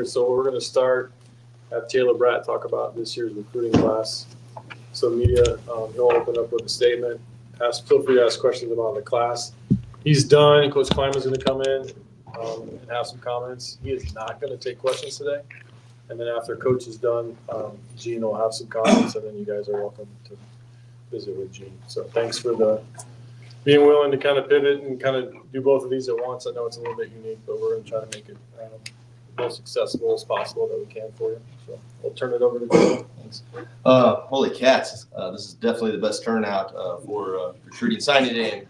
started. So we're going to start, have Taylor Bratt talk about this year's recruiting class. So media, he'll open up with a statement. Feel free to ask questions about the class. He's done. Coach Klieman's going to come in and have some comments. He is not going to take questions today. And then after Coach is done, Gene will have some comments, and then you guys are welcome to visit with Gene. So thanks for being willing to kind of pivot and kind of do both of these at once. I know it's a little bit unique, but we're going to try to make it the most accessible as possible that we can for you. So we'll turn it over to Gene. Thanks. Holy cats. This is definitely the best turnout for recruiting signing day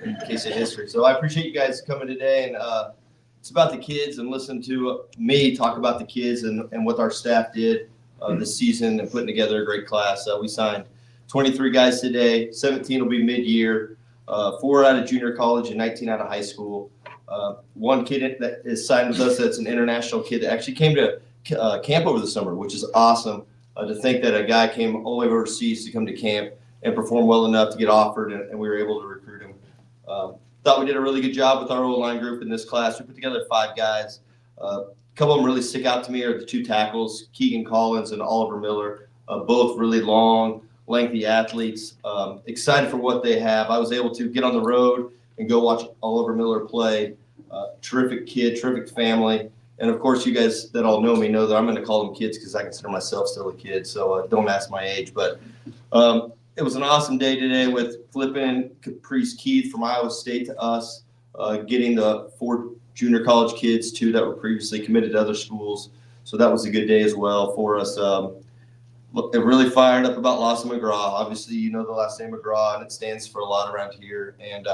in case of history. So I appreciate you guys coming today, and it's about the kids and listen to me talk about the kids and what our staff did this season and putting together a great class. We signed 23 guys today. 17 will be mid-year, 4 out of junior college and 19 out of high school. One kid that is signed with us that's an international kid that actually came to camp over the summer, which is awesome. To think that a guy came all the way overseas to come to camp and perform well enough to get offered, and we were able to recruit him. Thought we did a really good job with our O-line group in this class. We put together 5 guys. A couple of them really stick out to me are the 2 tackles, Keegan Collins and Oliver Miller, both really long, lengthy athletes. Excited for what they have. I was able to get on the road and go watch Oliver Miller play. Terrific kid, terrific family. And, of course, you guys that all know me know that I'm going to call them kids because I consider myself still a kid, so don't ask my age. But it was an awesome day today with flipping Caprice Keith from Iowa State to us, getting the 4 junior college kids, 2 that were previously committed to other schools. So that was a good day as well for us. Look, it really fired up about Lawson McGraw. Obviously, you know the last name McGraw, and it stands for a lot around here. And,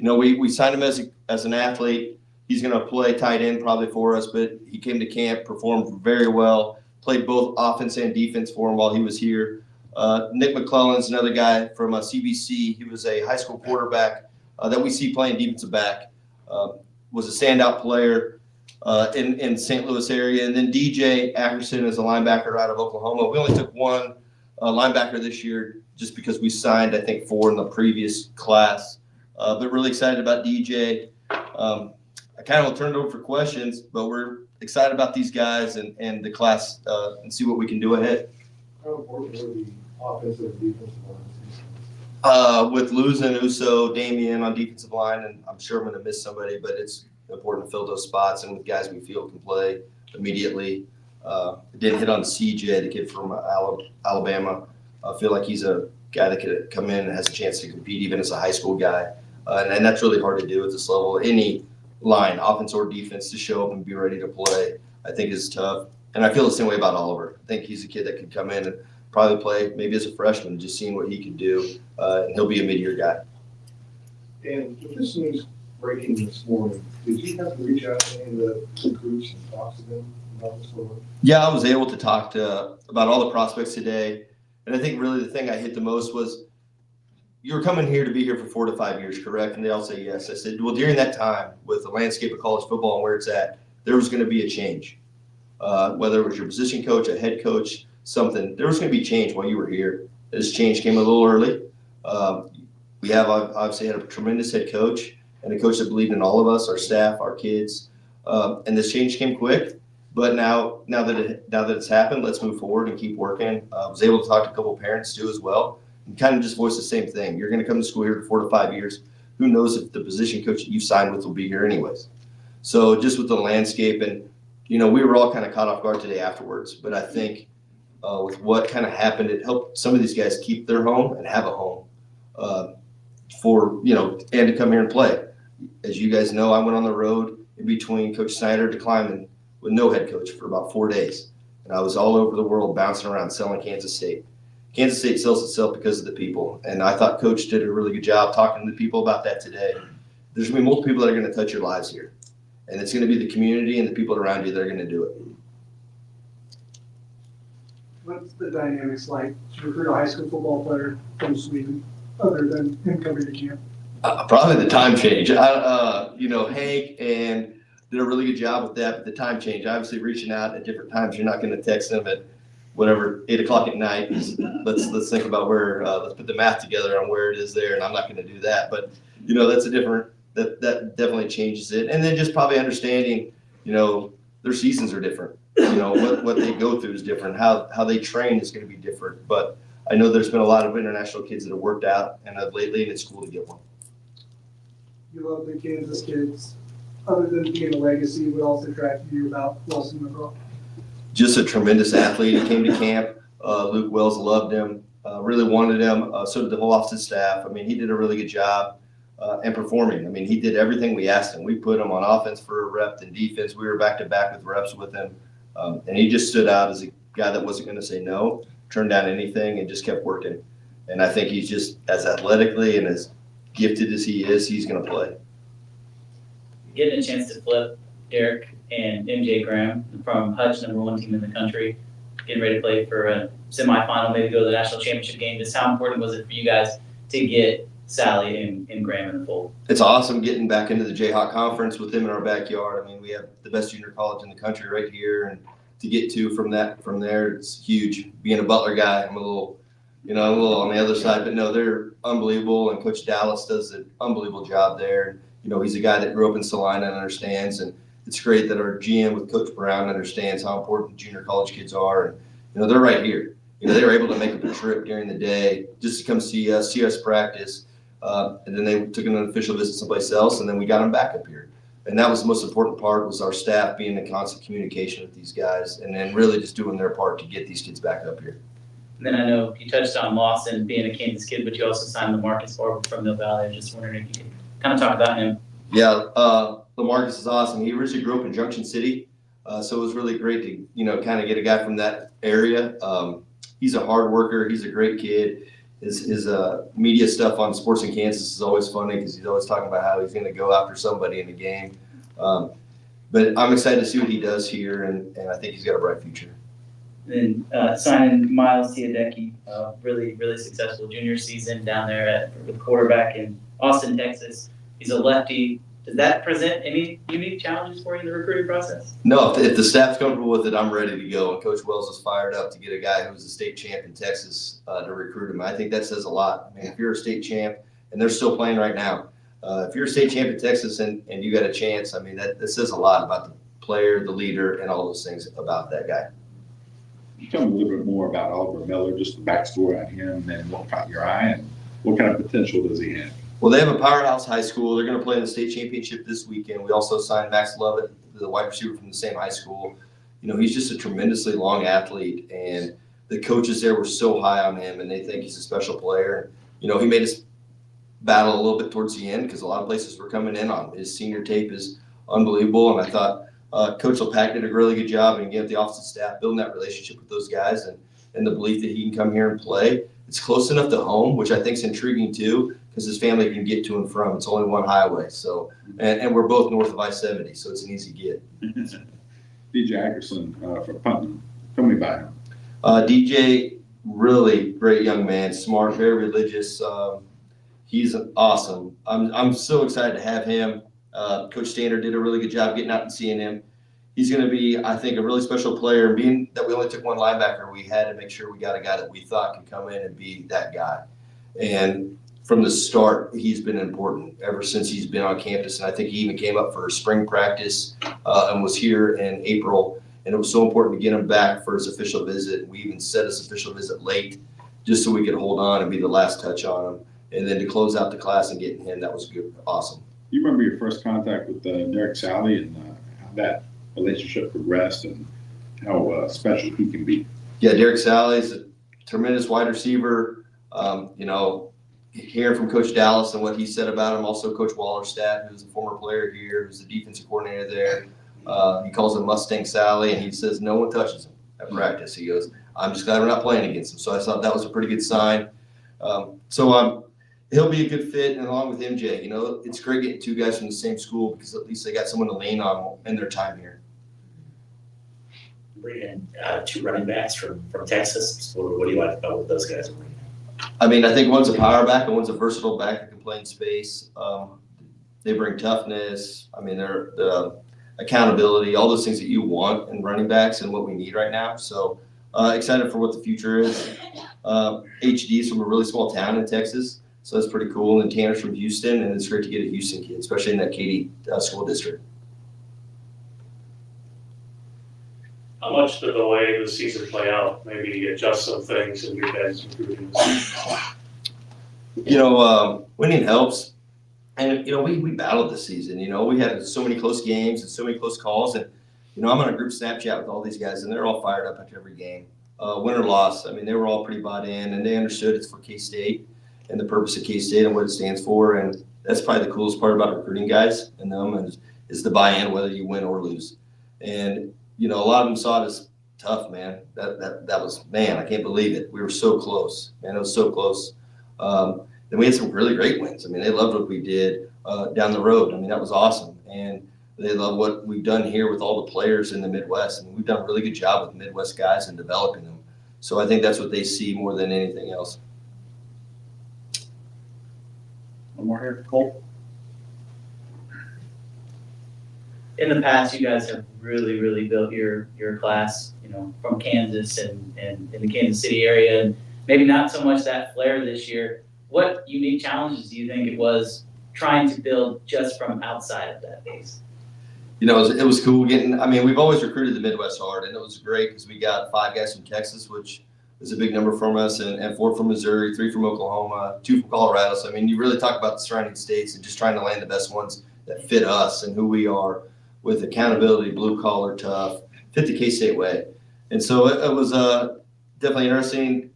we signed him as an athlete. He's going to play tight end probably for us, but he came to camp, performed very well, played both offense and defense for him while he was here. Nick McClellan's another guy from CBC. He was a high school quarterback that we see playing defensive back, was a standout player in St. Louis area. And then DJ Ackerson is a linebacker out of Oklahoma. We only took 1 linebacker this year just because we signed, I think, 4 in the previous class. But really excited about DJ. I kind of will turn it over for questions, but we're excited about these guys and the class and see what we can do ahead. How important were the offensive and defensive lines? With losing Uso, Damian on defensive line, and I'm sure I'm going to miss somebody, but it's important to fill those spots and with guys we feel can play immediately. Didn't hit on CJ, the kid from Alabama. I feel like he's a guy that could come in and has a chance to compete even as a high school guy. And that's really hard to do at this level. Any line, offense or defense, to show up and be ready to play, I think is tough. And I feel the same way about Oliver. I think he's a kid that could come in and probably play maybe as a freshman, just seeing what he can do, and he'll be a mid-year guy. And with this news breaking this morning, did you have to reach out to any of the recruits and talk to them about this one? Yeah, I was able to talk about all the prospects today. And I think really the thing I hit the most was, you were coming here to be here for 4 to 5 years, correct? And they all say yes. I said, well, during that time, with the landscape of college football and where it's at, there was going to be a change. Whether it was your position coach, a head coach, something, there was going to be change while you were here. This change came a little early. We have obviously had a tremendous head coach and a coach that believed in all of us, our staff, our kids. And this change came quick. But now that it's happened, let's move forward and keep working. I was able to talk to a couple of parents too as well. And kind of just voice the same thing. You're going to come to school here for 4 to 5 years. Who knows if the position coach that you signed with will be here anyways. So just with the landscape, and we were all kind of caught off guard today afterwards. But I think with what kind of happened, it helped some of these guys keep their home and have a home and to come here and play. As you guys know, I went on the road in between Coach Snyder to Klieman with no head coach for about 4 days. And I was all over the world bouncing around selling Kansas State. Kansas State sells itself because of the people. And I thought Coach did a really good job talking to the people about that today. There's going to be multiple people that are going to touch your lives here. And it's going to be the community and the people around you that are going to do it. What's the dynamics like to recruit a high school football player from Sweden other than him coming to camp? Probably the time change. Hank and did a really good job with that, but the time change, obviously reaching out at different times. You're not going to text them at whatever, 8 o'clock at night. Let's think about where, let's put the math together on where it is there. And I'm not going to do that, but that's a different, that definitely changes it. And then just probably understanding, their seasons are different. You know, what they go through is different. How they train is going to be different. But I know there's been a lot of international kids that have worked out and have lately, and it's cool to get one. You love the Kansas kids. Other than being a legacy, what else attracted you about Wilson McGraw? Just a tremendous athlete. He came to camp. Luke Wells loved him, really wanted him. So did the whole office staff. I mean, he did a really good job and performing. I mean, he did everything we asked him. We put him on offense for a rep and defense. We were back to back with reps with him. And he just stood out as a guy that wasn't going to say no, turned down anything, and just kept working. And I think he's just as athletically and as gifted as he is, he's going to play. Getting a chance to flip Derek and MJ Graham from Hutch, #1 team in the country, getting ready to play for a semifinal, maybe go to the national championship game. Just how important was it for you guys to get Sally and Graham in the fold? It's awesome getting back into the Jayhawk Conference with them in our backyard. I mean, we have the best junior college in the country right here, and to get two from there, it's huge. Being a Butler guy, I'm a little on the other side, but no, they're unbelievable, and Coach Dallas does an unbelievable job there. You know, he's a guy that grew up in Salina and understands, and it's great that our GM with Coach Brown understands how important junior college kids are. And, you know, they're right here. You know, they were able to make up a trip during the day just to come see us practice. And then they took an official visit someplace else, and then we got them back up here. And that was the most important part, was our staff being in constant communication with these guys and then really just doing their part to get these kids back up here. And then I know you touched on Lawson being a Kansas kid, but you also signed LaMarcus Barber from Mill Valley. I was just wondering if you could kind of talk about him. Yeah, LaMarcus is awesome. He originally grew up in Junction City, so it was really great to, you know, kind of get a guy from that area. He's a hard worker. He's a great kid. His media stuff on Sports in Kansas is always funny because he's always talking about how he's going to go after somebody in the game. But I'm excited to see what he does here, and I think he's got a bright future. And then signing Miles Teodecki, really, really successful junior season down there with quarterback in Austin, Texas. He's a lefty. Does that present any unique challenges for you in the recruiting process? No, if the staff's comfortable with it, I'm ready to go. And Coach Wells is fired up to get a guy who's a state champ in Texas to recruit him. I think that says a lot. I mean, if you're a state champ, and they're still playing right now, if you're a state champ in Texas and you got a chance, I mean, that says a lot about the player, the leader, and all those things about that guy. Tell me a little bit more about Oliver Miller, just the backstory on him and what caught your eye and what kind of potential does he have? Well, they have a powerhouse high school. They're going to play in the state championship this weekend. We also signed Max Lovett, the wide receiver from the same high school. You know, he's just a tremendously long athlete, and the coaches there were so high on him, and they think he's a special player. You know, he made us battle a little bit towards the end because a lot of places were coming in on him. His senior tape is unbelievable, and I thought Coach LePack did a really good job, and again, the offensive staff building that relationship with those guys and the belief that he can come here and play. It's close enough to home, which I think is intriguing too, because his family can get to and from. It's only one highway, so and we're both north of I-70, so it's an easy get. DJ Ackerson from Putnam. Tell me about him. DJ, really great young man, smart, very religious. He's awesome. I'm so excited to have him. Coach Standard did a really good job getting out and seeing him. He's going to be, I think, a really special player. Being that we only took one linebacker, we had to make sure we got a guy that we thought could come in and be that guy. And from the start, he's been important ever since he's been on campus. And I think he even came up for spring practice and was here in April. And it was so important to get him back for his official visit. We even set his official visit late just so we could hold on and be the last touch on him. And then to close out the class and getting him, that was good, awesome. You remember your first contact with Derek Sally and how that relationship progressed and how special he can be? Yeah, Derek Sally's a tremendous wide receiver. You know, hearing from Coach Dallas and what he said about him, also Coach Wallerstadt, who's a former player here, who's the defensive coordinator there. He calls him Mustang Sally, and he says no one touches him at practice. He goes, I'm just glad we're not playing against him. So I thought that was a pretty good sign. He'll be a good fit, and along with MJ, you know, it's great getting two guys from the same school because at least they got someone to lean on in their time here. Bringing in two running backs from Texas. What do you like about what those guys are bringing? I mean, I think one's a power back and one's a versatile back that can play in space. They bring toughness. I mean, they're the accountability, all those things that you want in running backs and what we need right now. So excited for what the future is. HD's from a really small town in Texas, so that's pretty cool. And Tanner's from Houston, and it's great to get a Houston kid, especially in that Katy school district. How much did the way the season play out maybe adjust some things in your guys' recruiting? Winning helps. And, we battled this season. We had so many close games and so many close calls. And, I'm on a group Snapchat with all these guys, and they're all fired up after every game. Win or loss, they were all pretty bought in, and they understood it's for K-State and the purpose of K-State and what it stands for. And that's probably the coolest part about recruiting guys and them is the buy-in, whether you win or lose. And, a lot of them saw it as tough, man. That was, man, I can't believe it. We were so close, man. It was so close. Then we had some really great wins. They loved what we did down the road. That was awesome. And they love what we've done here with all the players in the Midwest. We've done a really good job with Midwest guys and developing them. So I think that's what they see more than anything else. One more here, Cole. In the past, you guys have really built your class, from Kansas and in the Kansas City area, and maybe not so much that flair this year. What unique challenges do you think it was trying to build just from outside of that base? It was cool getting. We've always recruited the Midwest hard, and it was great because we got 5 guys from Texas, which is a big number from us, and 4 from Missouri, 3 from Oklahoma, 2 from Colorado. So you really talk about the surrounding states and just trying to land the best ones that fit us and who we are, with accountability, blue collar, tough, fit the K-State way. And so it was definitely interesting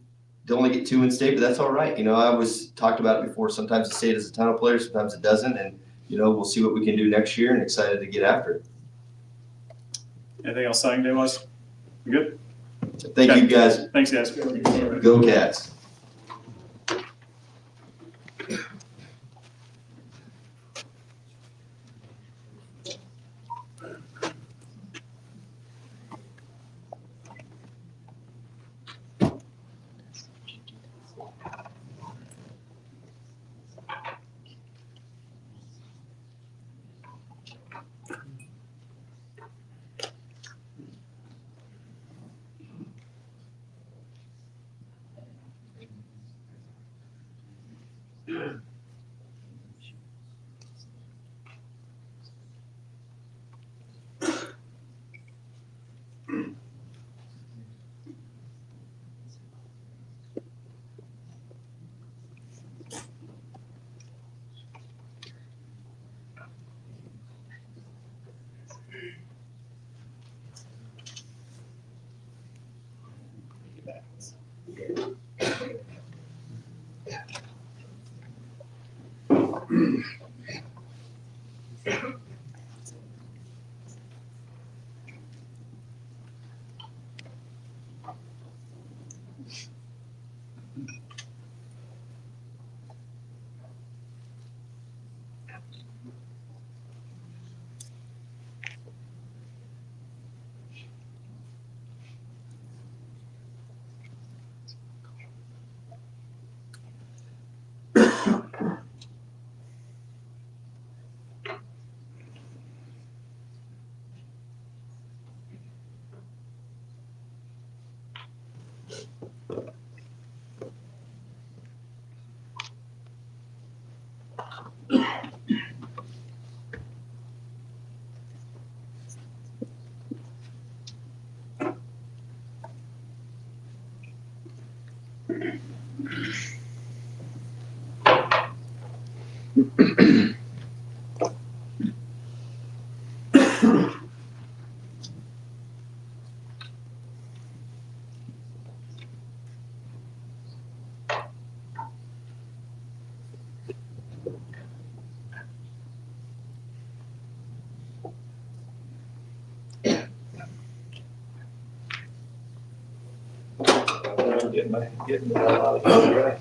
to only get 2 in state, but that's all right. I always talked about it before. Sometimes the state has a ton of players, sometimes it doesn't, and we'll see what we can do next year, and excited to get after it. Anything else signing day wise? We good? Thank you, guys. Thanks, guys. Go Cats. Getting the hell out of here.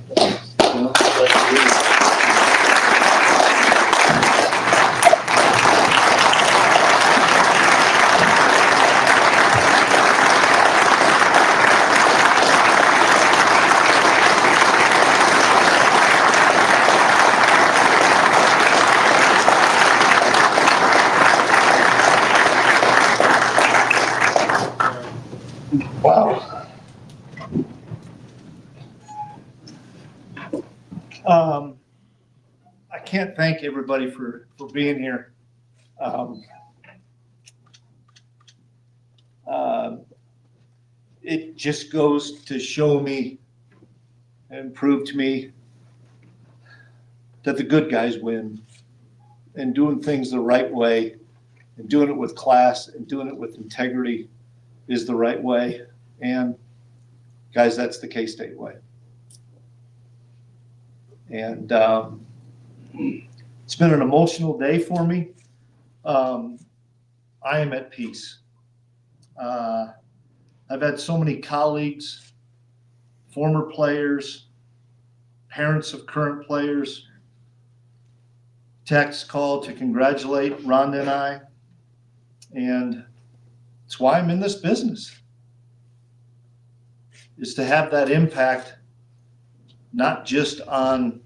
Wow. I can't thank everybody for being here. it just goes to show me and prove to me that the good guys win, and doing things the right way and doing it with class and doing it with integrity is the right way. And guys, that's the K-State way. And it's been an emotional day for me. I am at peace. I've had so many colleagues, former players, parents of current players, text, call to congratulate Rhonda and I. And it's why I'm in this business, is to have that impact, not just on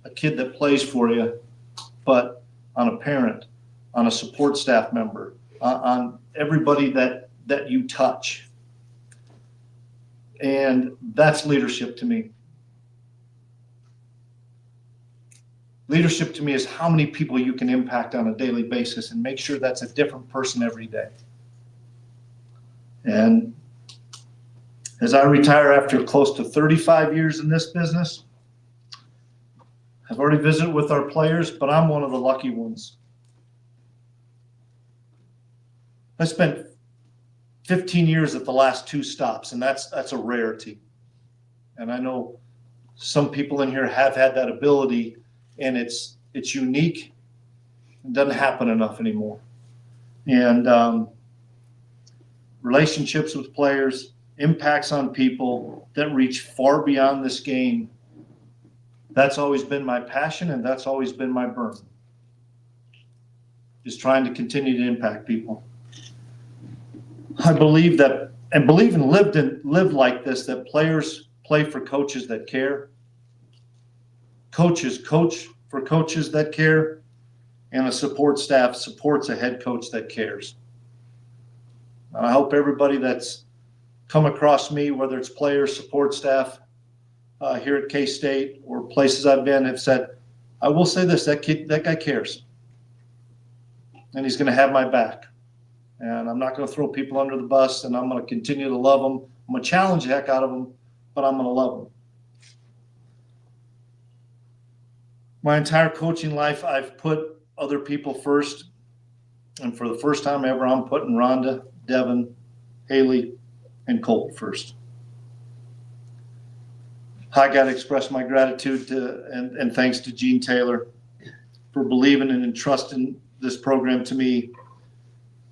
a kid that plays for you, but on a parent, on a support staff member, on everybody that you touch. And that's leadership to me. Leadership to me is how many people you can impact on a daily basis and make sure that's a different person every day. And as I retire after close to 35 years in this business, I've already visited with our players, but I'm one of the lucky ones. I spent 15 years at the last 2 stops, and that's a rarity. And I know some people in here have had that ability, and it's unique. It doesn't happen enough anymore. And relationships with players, impacts on people that reach far beyond this game. That's always been my passion, and that's always been my burn, is trying to continue to impact people. I believe that, and believe and live like this, that players play for coaches that care. Coaches coach for coaches that care, and a support staff supports a head coach that cares. And I hope everybody that's come across me, whether it's players, support staff here at K-State or places I've been, have said, I will say this, that guy cares. And he's going to have my back. And I'm not going to throw people under the bus, and I'm going to continue to love them. I'm going to challenge the heck out of them, but I'm going to love them. My entire coaching life, I've put other people first. And for the first time ever, I'm putting Rhonda, Devin, Haley, and Colt first. I got to express my gratitude and thanks to Gene Taylor for believing and entrusting this program to me.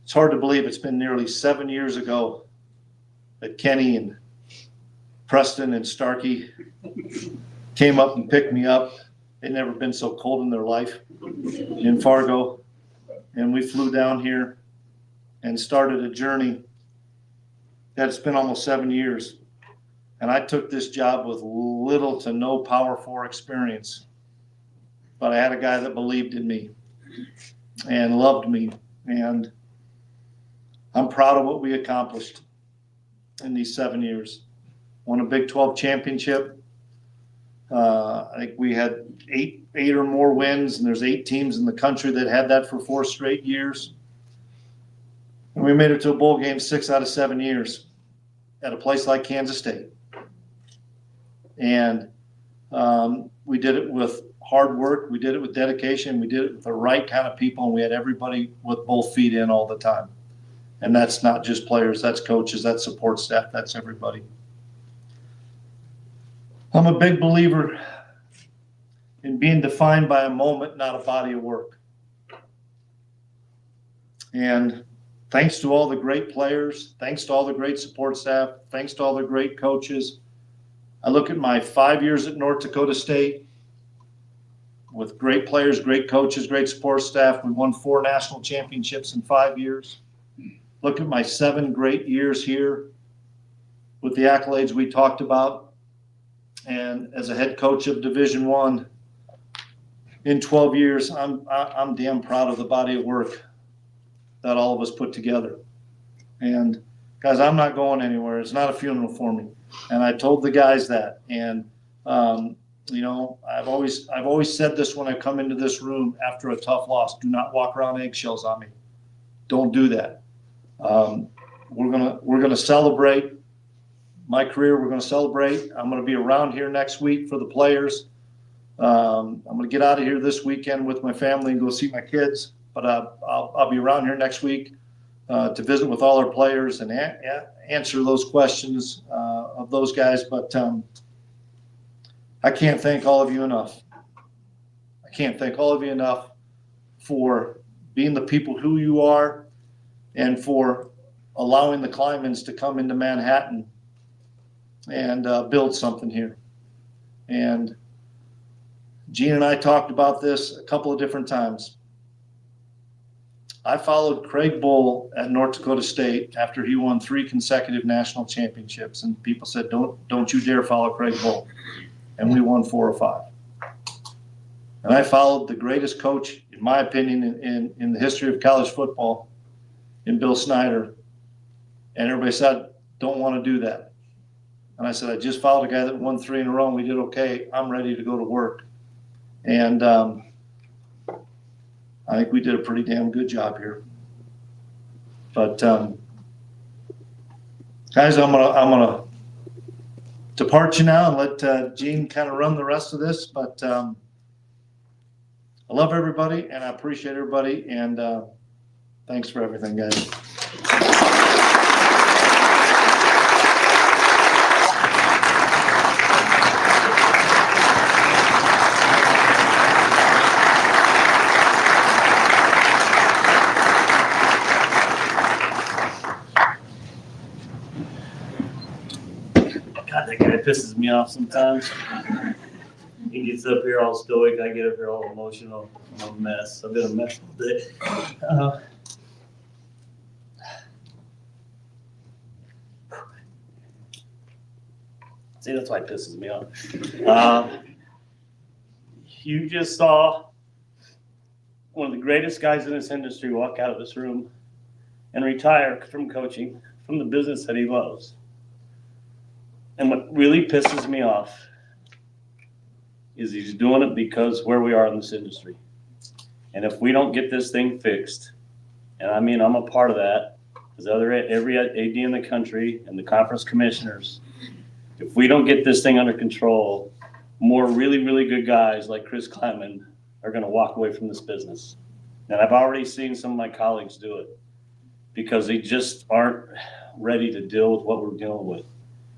It's hard to believe it's been nearly 7 years ago that Kenny and Preston and Starkey came up and picked me up. They'd never been so cold in their life in Fargo. And we flew down here and started a journey that's been almost 7 years. And I took this job with little to no Power 4 experience. But I had a guy that believed in me and loved me. And I'm proud of what we accomplished in these 7 years. Won a Big 12 championship. I think we had eight or more wins, and there's 8 teams in the country that had that for 4 straight years. And we made it to a bowl game 6 out of 7 years at a place like Kansas State. And we did it with hard work. We did it with dedication. We did it with the right kind of people, and we had everybody with both feet in all the time. And that's not just players, that's coaches, that's support staff, that's everybody. I'm a big believer in being defined by a moment, not a body of work. And thanks to all the great players, thanks to all the great support staff, thanks to all the great coaches. I look at my 5 years at North Dakota State with great players, great coaches, great support staff. We won 4 national championships in 5 years. Look at my 7 great years here with the accolades we talked about. And as a head coach of Division I in 12 years, I'm damn proud of the body of work that all of us put together. And guys, I'm not going anywhere. It's not a funeral for me. And I told the guys that. And you know, I've always said this when I come into this room after a tough loss: do not walk around eggshells on me. Don't do that. we're gonna celebrate my career. We're gonna celebrate. I'm gonna be around here next week for the players. I'm gonna get out of here this weekend with my family and go see my kids. But I'll be around here next week to visit with all our players and answer those questions of those guys. But I can't thank all of you enough. I can't thank all of you enough for being the people who you are and for allowing the Kliemans to come into Manhattan and build something here. And Gene and I talked about this a couple of different times. I followed Craig Bull at North Dakota State after he won 3 consecutive national championships, and people said, "Don't you dare follow Craig Bull." And we won 4 or 5. And I followed the greatest coach, in my opinion, in the history of college football, in Bill Snyder. And everybody said, "Don't want to do that." And I said, "I just followed a guy that won 3 in a row and we did okay. I'm ready to go to work." And I think we did a pretty damn good job here. But guys, I'm gonna depart you now and let Gene kind of run the rest of this. But I love everybody and I appreciate everybody, and thanks for everything, guys. God, that guy pisses me off sometimes. He gets up here all stoic, I get up here all emotional. I'm a mess. I've been a mess all day. See, that's why it pisses me off. You just saw one of the greatest guys in this industry walk out of this room and retire from coaching, from the business that he loves. And what really pisses me off is he's doing it because where we are in this industry. And if we don't get this thing fixed, and I mean, I'm a part of that, because every AD in the country and the conference commissioners, if we don't get this thing under control, more really, really good guys like Chris Klieman are going to walk away from this business. And I've already seen some of my colleagues do it because they just aren't ready to deal with what we're dealing with.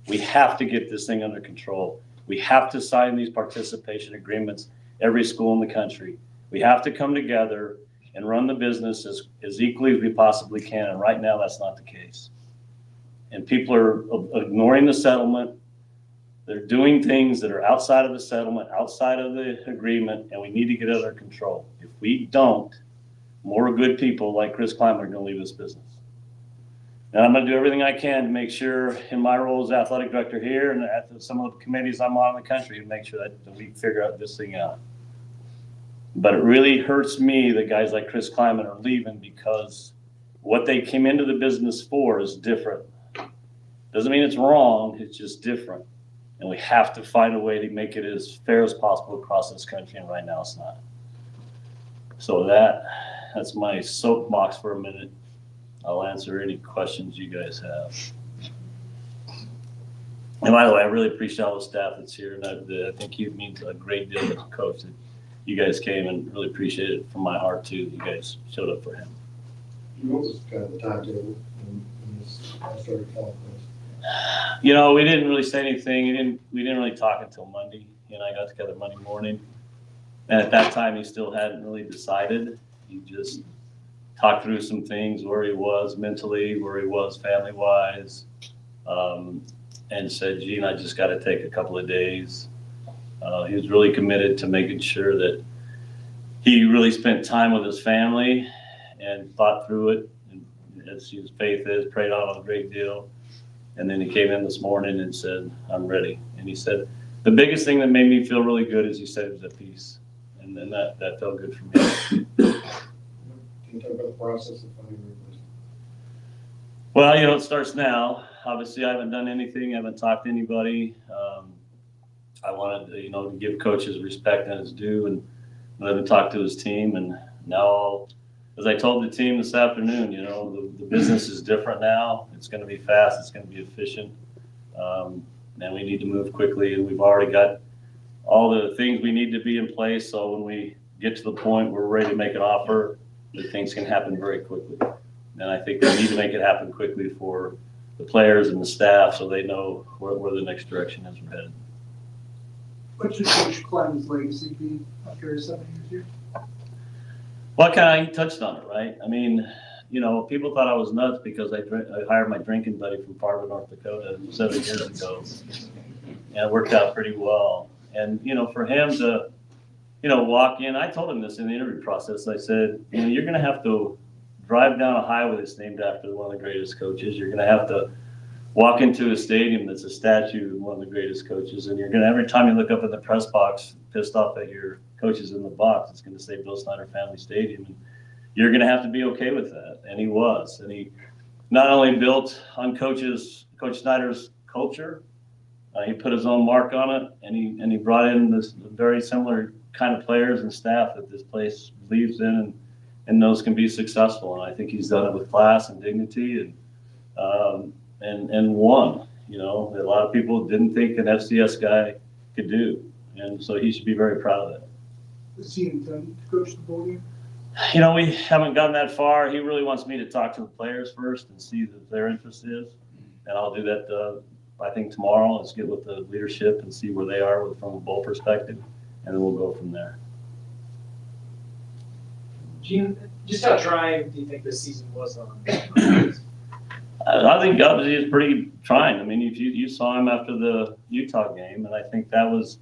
We have to get this thing under control. We have to sign these participation agreements, every school in the country. We have to come together and run the business as equally as we possibly can. And right now, that's not the case. And people are ignoring the settlement. They're doing things that are outside of the settlement, outside of the agreement, and we need to get it under control. If we don't, more good people like Chris Klieman are going to leave this business. And I'm going to do everything I can to make sure, in my role as athletic director here and at some of the committees I'm on in the country, to make sure that we figure out this thing out. But it really hurts me that guys like Chris Klieman are leaving because what they came into the business for is different. Doesn't mean it's wrong, it's just different. And we have to find a way to make it as fair as possible across this country, and right now it's not. So that's my soapbox for a minute. I'll answer any questions you guys have. And by the way, I really appreciate all the staff that's here, and I think you mean a great deal as a coach. That you guys came and really appreciate it from my heart too. You guys showed up for him. What was kind of the timetable when I started following this? You know, we didn't really say anything. We didn't really talk until Monday. He and I got together Monday morning, and at that time, he still hadn't really decided. He just talked through some things, where he was mentally, where he was family-wise, and said, "Gene, I just got to take a couple of days." He was really committed to making sure that he really spent time with his family and thought through it, and as his faith is, prayed on it a great deal. And then he came in this morning and said, "I'm ready." And he said, the biggest thing that made me feel really good is he said it was at peace. And then that felt good for me. Can you talk about the process of finding a replacement? Well, you know, it starts now. Obviously, I haven't done anything. I haven't talked to anybody. I wanted, to give coaches respect and his due and let him talk to his team. And now I'll as I told the team this afternoon, you know, the business is different now. It's going to be fast. It's going to be efficient. And we need to move quickly. And we've already got all the things we need to be in place. So when we get to the point where we're ready to make an offer, that things can happen very quickly. And I think we need to make it happen quickly for the players and the staff so they know where the next direction is we're headed. What should Coach Klieman's legacy be after his 7 years here? Well, he touched on it, right? I mean, you know, people thought I was nuts because I hired my drinking buddy from Fargo, North Dakota 7 years ago. And it worked out pretty well. And, you know, for him to, you know, walk in, I told him this in the interview process. I said, you know, you're going to have to drive down a highway that's named after one of the greatest coaches. You're going to have to walk into a stadium that's a statue of one of the greatest coaches. And you're going to, every time you look up in the press box, pissed off at your coaches in the box, it's going to say Bill Snyder Family Stadium. And you're going to have to be okay with that. And he was. And he not only built on Coach Snyder's culture, he put his own mark on it, and he brought in this very similar kind of players and staff that this place believes in and knows can be successful. And I think he's done it with class and dignity and won. You know, a lot of people didn't think an FCS guy could do, and so he should be very proud of that. Does he intend to coach the bowl game? You know, we haven't gotten that far. He really wants me to talk to the players first and see what their interest is, and I'll do that. I think tomorrow, let's get with the leadership and see where they are from a bowl perspective, and then we'll go from there. Gene, just how trying do you think this season was on? I think obviously it's pretty trying. I mean, if you saw him after the Utah game, and I think that was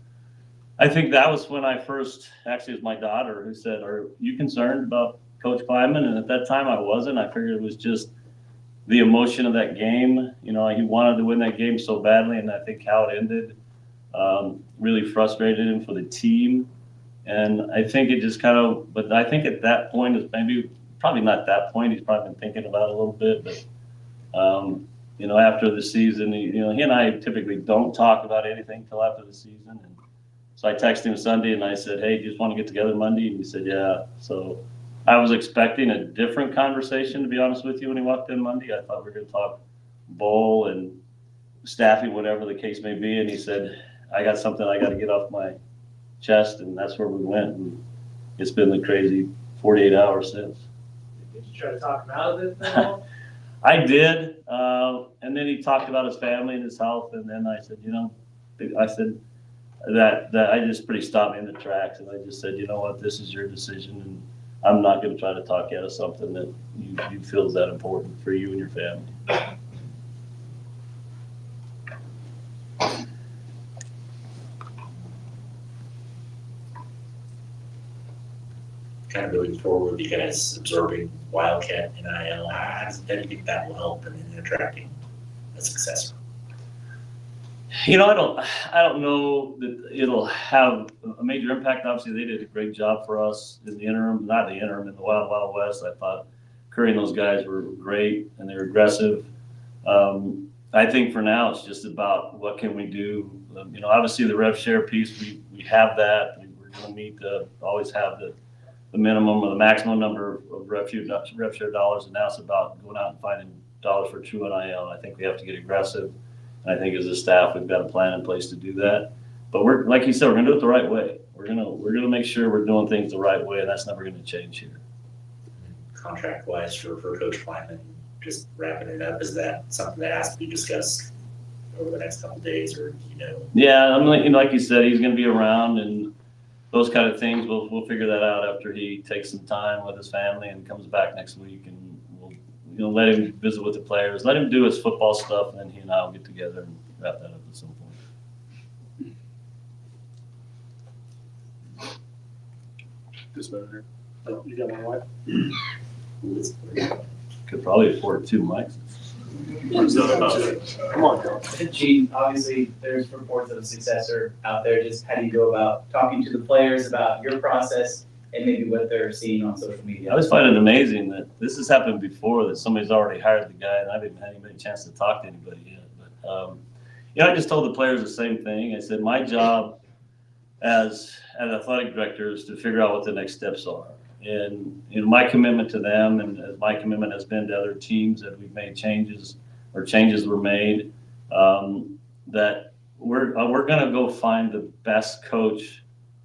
when I first, actually it was my daughter who said, "Are you concerned about Coach Klieman?" And at that time I wasn't. I figured it was just the emotion of that game. You know, he wanted to win that game so badly, and I think how it ended really frustrated him for the team. And I think it just kind of, but I think at that point, is probably not that point, he's probably been thinking about it a little bit, but you know, after the season, he and I typically don't talk about anything till after the season. And so I texted him Sunday and I said, "Hey, do you just want to get together Monday?" And he said, "Yeah." So I was expecting a different conversation, to be honest with you, when he walked in Monday. I thought we were going to talk bowl and staffing, whatever the case may be. And he said, "I got something I got to get off my chest," and that's where we went. And it's been the crazy 48 hours since. Did you try to talk him out of it at all? I did. And then he talked about his family and his health. And then I said, that I just pretty stopped me in the tracks. And I just said, "You know what, this is your decision. And I'm not going to try to talk you out of something that you feel is that important for you and your family." Kind of moving forward, you guys absorbing Wildcat NIL, how do you think that will help in attracting a successor? You know, I don't know that it'll have a major impact. Obviously, they did a great job for us in the interim, in the Wild Wild West. I thought Curry and those guys were great and they were aggressive. I think for now it's just about what can we do. You know, obviously the rev share piece, we have that. We're going to meet always have the minimum or the maximum number of rev share dollars, and now it's about going out and finding dollars for true NIL. I think we have to get aggressive, and I think as a staff we've got a plan in place to do that. But we're, like you said, we're going to do it the right way. We're gonna make sure we're doing things the right way, and that's never going to change here. Contract wise for Coach Klieman, just wrapping it up, is that something that has to be discussed over the next couple of days, or Yeah, I mean, like you said, he's going to be around and those kind of things. We'll figure that out after he takes some time with his family and comes back next week, and we'll let him visit with the players, let him do his football stuff, and then he and I will get together and wrap that up at some point. This better here. Oh, you got my wife? Could probably afford 2 mics. Come on, girl. Gene, obviously there's reports of a successor out there. Just how do you go about talking to the players about your process and maybe what they're seeing on social media? I always find it amazing that this has happened before, that somebody's already hired the guy, and I haven't had a chance to talk to anybody yet. But I just told the players the same thing. I said my job as athletic director is to figure out what the next steps are. And my commitment to them, and as my commitment has been to other teams that we've made changes or changes were made, that we're going to go find the best coach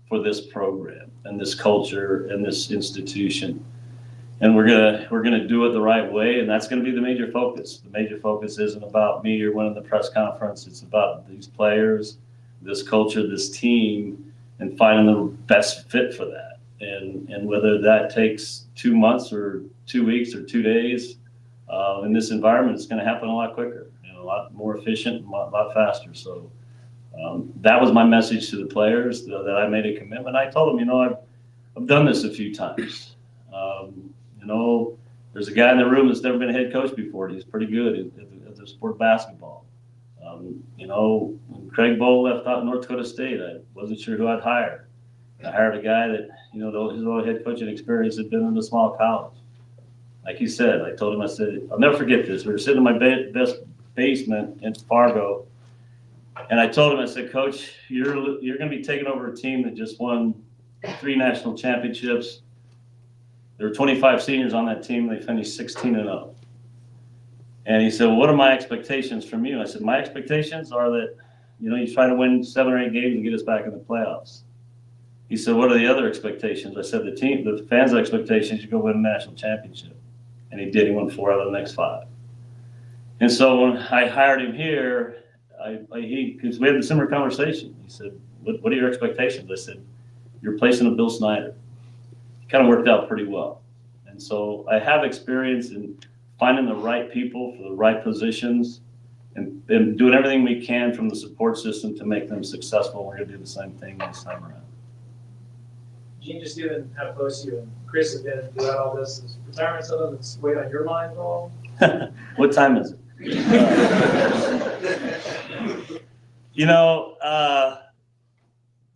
for this program and this culture and this institution. And we're gonna do it the right way, and that's gonna be the major focus. The major focus isn't about me or winning the press conference. It's about these players, this culture, this team, and finding the best fit for that. And whether that takes 2 months or 2 weeks or 2 days, in this environment, it's gonna happen a lot quicker and a lot more efficient and a lot faster. So that was my message to the players, that I made a commitment. I told them, I've done this a few times. There's a guy in the room that's never been a head coach before. He's pretty good at the sport of basketball. When Craig Bowl left out North Dakota State, I wasn't sure who I'd hire. I hired a guy that, his own head coaching experience had been in a small college. Like he said, I told him, I said, I'll never forget this. We were sitting in my best basement in Fargo, and I told him, I said, Coach, you're going to be taking over a team that just won 3 national championships. There were 25 seniors on that team. They finished 16-0. And he said, well, what are my expectations from you? I said, my expectations are that, you try to win 7 or 8 games and get us back in the playoffs. He said, what are the other expectations? I said, the fans' expectations, you go win a national championship. And he did. He won 4 out of the next 5. And so when I hired him here, because we had a similar conversation. He said, what are your expectations? I said, you're replacing a Bill Snyder. Kind of worked out pretty well. And so I have experience in finding the right people for the right positions and doing everything we can from the support system to make them successful. We're going to do the same thing this time around. Gene, just given how close you and Chris have been throughout all this, is retirement something that's weighed on your mind at all? What time is it?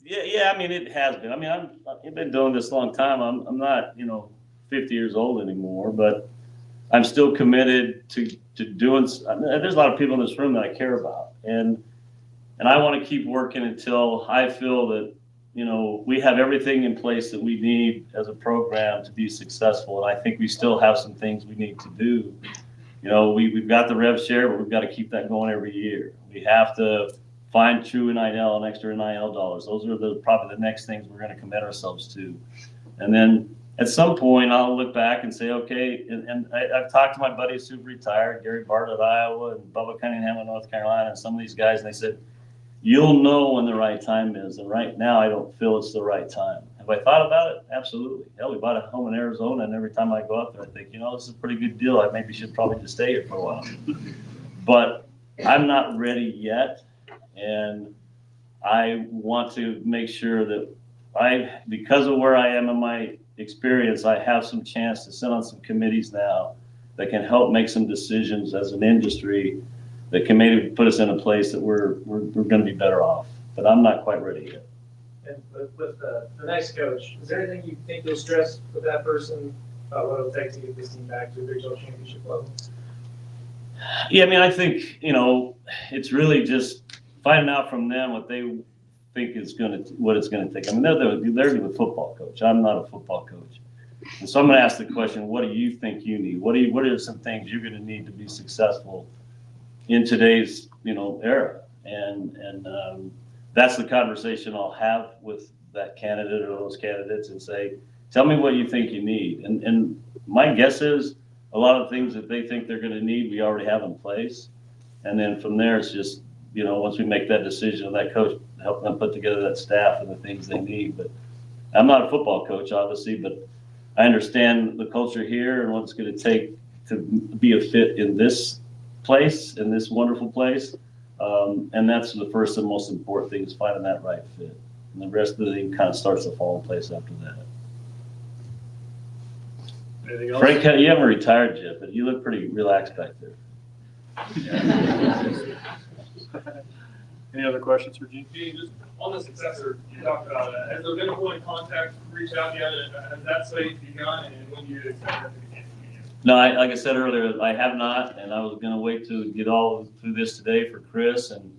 Yeah, I mean, it has been. I mean, I've been doing this a long time. I'm not, 50 years old anymore, but I'm still committed to doing. There's a lot of people in this room that I care about, and I want to keep working until I feel that, we have everything in place that we need as a program to be successful. And I think we still have some things we need to do. We've got the rev share, but we've got to keep that going every year. We have to find true NIL and extra NIL dollars. Those are probably the next things we're going to commit ourselves to. And then at some point, I'll look back and say, okay, and I've talked to my buddies who've retired, Gary Bartlett, Iowa, and Bubba Cunningham in North Carolina, and some of these guys, and they said, you'll know when the right time is. And right now, I don't feel it's the right time. Have I thought about it? Absolutely. Hell, we bought a home in Arizona, and every time I go up there, I think, this is a pretty good deal. I maybe should probably just stay here for a while. But I'm not ready yet. And I want to make sure that because of where I am in my experience, I have some chance to sit on some committees now that can help make some decisions as an industry that can maybe put us in a place that we're going to be better off. But I'm not quite ready yet. And with the next coach, is there anything you think you'll stress with that person about what it'll take to get this team back to a Big 12 championship level? Yeah, I mean, I think, it's really just finding out from them what they think what it's going to take. I mean, they're the football coach. I'm not a football coach. And so I'm going to ask the question, what do you think you need? What are some things you're going to need to be successful in today's, era? And that's the conversation I'll have with that candidate or those candidates and say, tell me what you think you need. And my guess is a lot of things that they think they're going to need, we already have in place. And then from there, it's just, once we make that decision, that coach help them put together that staff and the things they need. But I'm not a football coach, obviously, but I understand the culture here and what it's going to take to be a fit in this place, in this wonderful place. And that's the first and most important thing, is finding that right fit. And the rest of the thing kind of starts to fall in place after that. Anything else? Frank, you haven't retired yet, but you look pretty relaxed back there. Any other questions for Gene? Gene, just on the successor, you talked about it. Has there been a point of contact reached out yet? Has that study begun, and when do you expect that to begin? No, like I said earlier, I have not, and I was going to wait to get all through this today for Chris. And,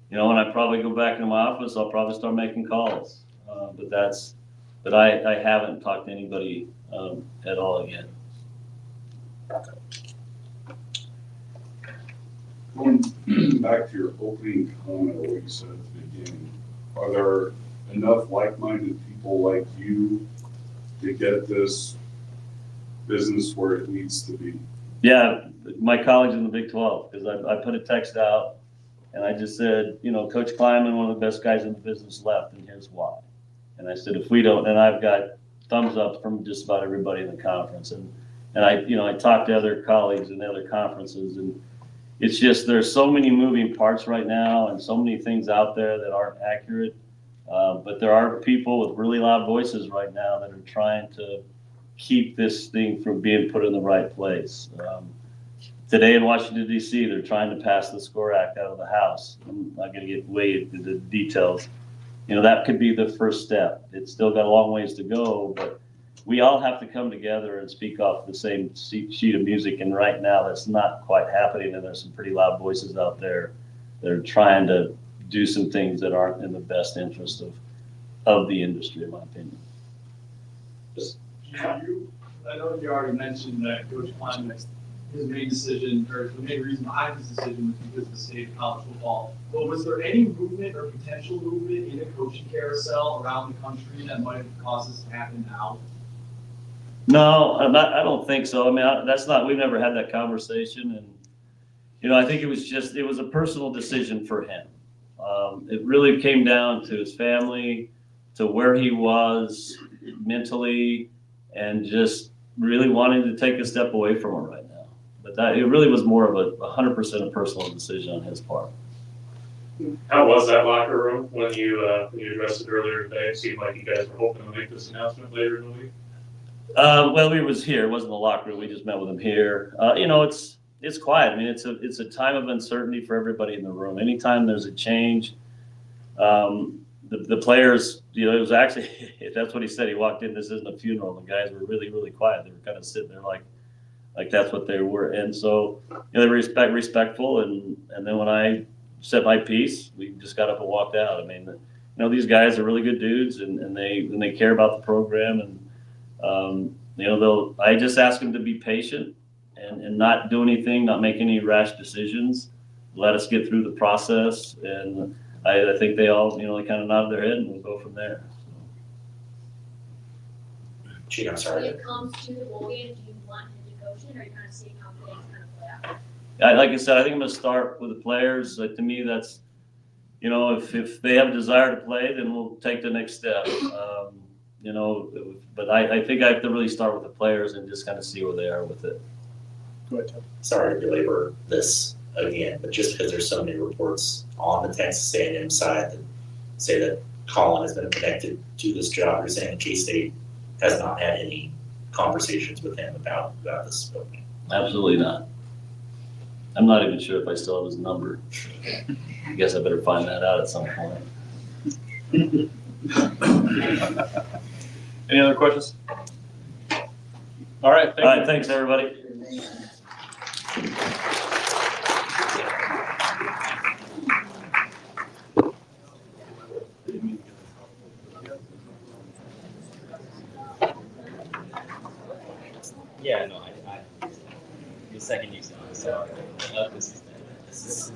when I probably go back into my office, I'll probably start making calls. But I haven't talked to anybody at all again. Going back to your opening comment, or what you said at the beginning, are there enough like-minded people like you to get this business where it needs to be? Yeah, my colleagues in the Big 12, because I put a text out and I just said, you know, Coach Klieman, one of the best guys in the business, left, and here's why. And I said, if we don't, and I've got thumbs up from just about everybody in the conference. And I talked to other colleagues in other conferences, and it's just, there's so many moving parts right now and so many things out there that aren't accurate. But there are people with really loud voices right now that are trying to keep this thing from being put in the right place. Today in Washington, D.C., they're trying to pass the SCORE Act out of the House. I'm not going to get way into the details. You know, that could be the first step. It's still got a long ways to go, but we all have to come together and speak off the same sheet of music. And right now, that's not quite happening. And there's some pretty loud voices out there that are trying to do some things that aren't in the best interest of the industry, in my opinion. I know you already mentioned that Coach Klieman, his main decision, or the main reason behind his decision was because of the state of college football. But was there any movement or potential movement in a coaching carousel around the country that might have caused this to happen now? No, I don't think so. I mean, we've never had that conversation. And, you know, I think it was a personal decision for him. It really came down to his family, to where he was mentally, and just really wanting to take a step away from it right now. But it really was more of a 100% a personal decision on his part. How was that locker room when you addressed it earlier today? It seemed like you guys were hoping to make this announcement later in the week. Well, he was here. It wasn't the locker room. We just met with him here. You know, it's quiet. I mean, it's a time of uncertainty for everybody in the room. Anytime there's a change, the players, you know, it was actually, that's what he said. He walked in, this isn't a funeral. The guys were really, really quiet. They were kind of sitting there like that's what they were. And so, you know, they were respectful. And then when I said my piece, we just got up and walked out. I mean, you know, these guys are really good dudes, and they care about the program. And, you know, I just ask them to be patient and not do anything, not make any rash decisions. Let us get through the process. And I think they all, you know, they kind of nodded their head, and we'll go from there. Gene, I'm sorry. When it comes to the bowl game, do you want him to coach it, or are you kind of seeing how things kind of play out? Like I said, I think I'm going to start with the players. To me, that's, you know, if they have a desire to play, then we'll take the next step. You know, but I think I have to really start with the players and just kind of see where they are with it. Go ahead, Tom. Sorry to belabor this again, but just because there's so many reports on the Texas A&M side that say that Colin has been connected to this job, you're saying K-State has not had any conversations with him about this opening? Absolutely not. I'm not even sure if I still have his number. I guess I better find that out at some point. Any other questions? All right. All right, thanks, everybody. Yeah, no, the second you saw it, so this is